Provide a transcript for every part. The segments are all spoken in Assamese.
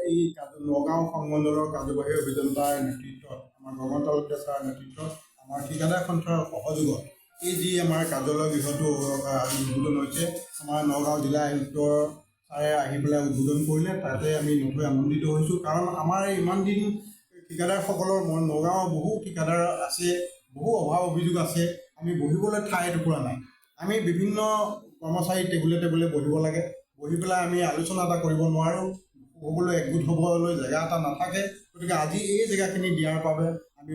এই নগাঁও সংমণ্ডলৰ কাৰ্যবাহী অভিযন্তাৰ নেতৃত্বত আমাৰ গগন তালুকদাৰ ছাৰৰ নেতৃত্বত আমাৰ ঠিকাদাৰ সন্থাৰ সহযোগত এই যি আমাৰ কাৰ্যালয় গৃহটো আজি উদ্বোধন হৈছে, আমাৰ নগাঁও জিলা আয়ুক্তৰ ছাৰে আহি পেলাই উদ্বোধন কৰিলে। তাতে আমি নথৈ আনন্দিত হৈছোঁ, কাৰণ আমাৰ ইমান দিন ঠিকাদাৰসকলৰ নগাঁৱৰ বহু ঠিকাদাৰ আছে, বহু অভাৱ অভিযোগ আছে, আমি বহিবলৈ ঠাই এটুকুৰা নাই। আমি বিভিন্ন কৰ্মচাৰী টেবুলে টেবুলে বহিব লাগে, বহি পেলাই আমি আলোচনা এটা কৰিব নোৱাৰোঁ, সকলোৱে একগোট হ'বলৈ জেগা এটা নাথাকে। গতিকে আজি এই জেগাখিনি দিয়াৰ বাবে আমি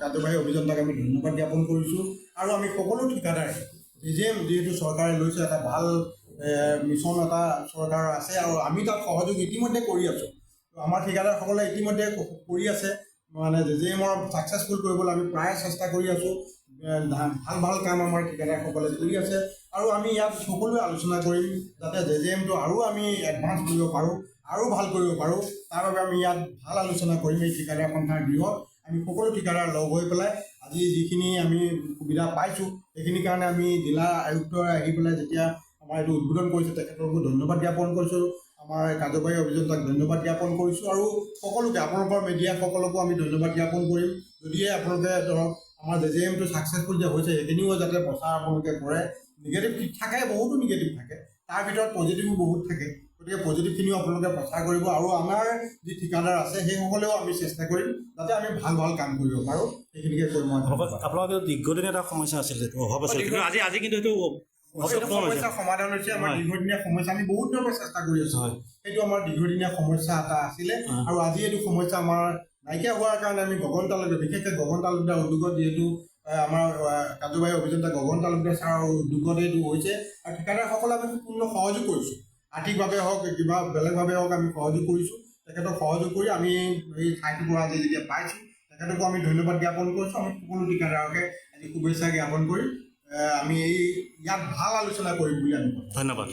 কাৰ্যবাহী অভিযন্তাক আমি ধন্যবাদ জ্ঞাপন কৰিছোঁ। আৰু আমি সকলো ঠিকাদাৰে যিহেতু চৰকাৰে লৈছে, এটা ভাল মিছন এটা চৰকাৰৰ আছে আৰু আমি তাত সহযোগ ইতিমধ্যে কৰি আছোঁ। আমাৰ ঠিকাদাৰসকলে ইতিমধ্যে কৰি আছে, মানে জেজেএমৰ ছাকচেছফুল কৰিবলৈ আমি প্ৰায় চেষ্টা কৰি আছোঁ। ভাল ভাল কাম আমাৰ ঠিকাদাৰসকলে কৰি আছে আৰু আমি ইয়াত সকলোৱে আলোচনা কৰিম যাতে জেজেএমটো আৰু আমি এডভান্স কৰিব পাৰোঁ, আৰু ভাল কৰিব পাৰোঁ। তাৰ বাবে আমি ইয়াত ভাল আলোচনা কৰিম। এই ঠিকাদাৰ সন্থাৰ গৃহত আমি সকলো ঠিকাদাৰ লগ হৈ পেলাই আজি যিখিনি আমি সুবিধা পাইছোঁ, সেইখিনিৰ কাৰণে আমি জিলা আয়ুক্তই আহি পেলাই যেতিয়া আমাৰ এইটো উদ্বোধন কৰিছে, তেখেতকো ধন্যবাদ জ্ঞাপন কৰিছোঁ। আমাৰ কাৰ্যবাহী অভিযন্তাক ধন্যবাদ জ্ঞাপন কৰিছোঁ আৰু সকলোকে, আপোনালোকৰ মিডিয়াসকলকো আমি ধন্যবাদ জ্ঞাপন কৰিম। যদিহে আপোনালোকে ধৰক আমাৰ জেজেএমটো ছাকচেছফুল যে হৈছে, সেইখিনিও যাতে প্ৰচাৰ আপোনালোকে কৰে। নিগেটিভ থাকে, বহুতো নিগেটিভ থাকে, তাৰ ভিতৰত পজিটিভো বহুত থাকে। গতিকে পজিটিভখিনিও আপোনালোকে প্ৰচাৰ কৰিব আৰু আমাৰ যি ঠিকাদাৰ আছে সেইসকলেও আমি চেষ্টা কৰিম যাতে আমি ভাল ভাল কাম কৰিব পাৰোঁ। সেইখিনিকে কৈ মই আপোনালোকে দীৰ্ঘদিনীয়া এটা সমস্যা আছিল, অভাৱ আছিল, কিন্তু আজি কিন্তু সেইটো সমস্যা সমাধান হৈছে। আমাৰ দীৰ্ঘদিনীয়া সমস্যা, আমি বহুত দিনৰ পৰা চেষ্টা কৰি আছোঁ। সেইটো আমাৰ দীৰ্ঘদিনীয়া সমস্যা এটা আছিলে আৰু আজি এইটো সমস্যা আমাৰ নাইকিয়া হোৱাৰ কাৰণে আমি গগন তালুকদাৰ, বিশেষকৈ গগন তালুকদাৰ উদ্যোগত, যিহেতু আমাৰ কাৰ্যবাহী অভিযন্তা গগন তালুকদাৰ ছাৰৰ উদ্যোগত এইটো হৈছে আৰু ঠিকাদাৰসকলে আমি পূৰ্ণ সহযোগ কৰিছোঁ। আৰ্থিকভাৱে হওক, কিবা বেলেগভাৱে হওক, আমি সহযোগ কৰিছোঁ। তেখেতক সহযোগ কৰি আমি এই ঠাইটুকুৰা আজি যেতিয়া পাইছোঁ, তেখেতকো আমি ধন্যবাদ জ্ঞাপন কৰিছোঁ। আমি সকলো ঠিকাদাৰকে আজি শুভেচ্ছা জ্ঞাপন কৰি আমি ইয়াত ভাল আলোচনা কৰিম বুলি আমি ধন্যবাদ।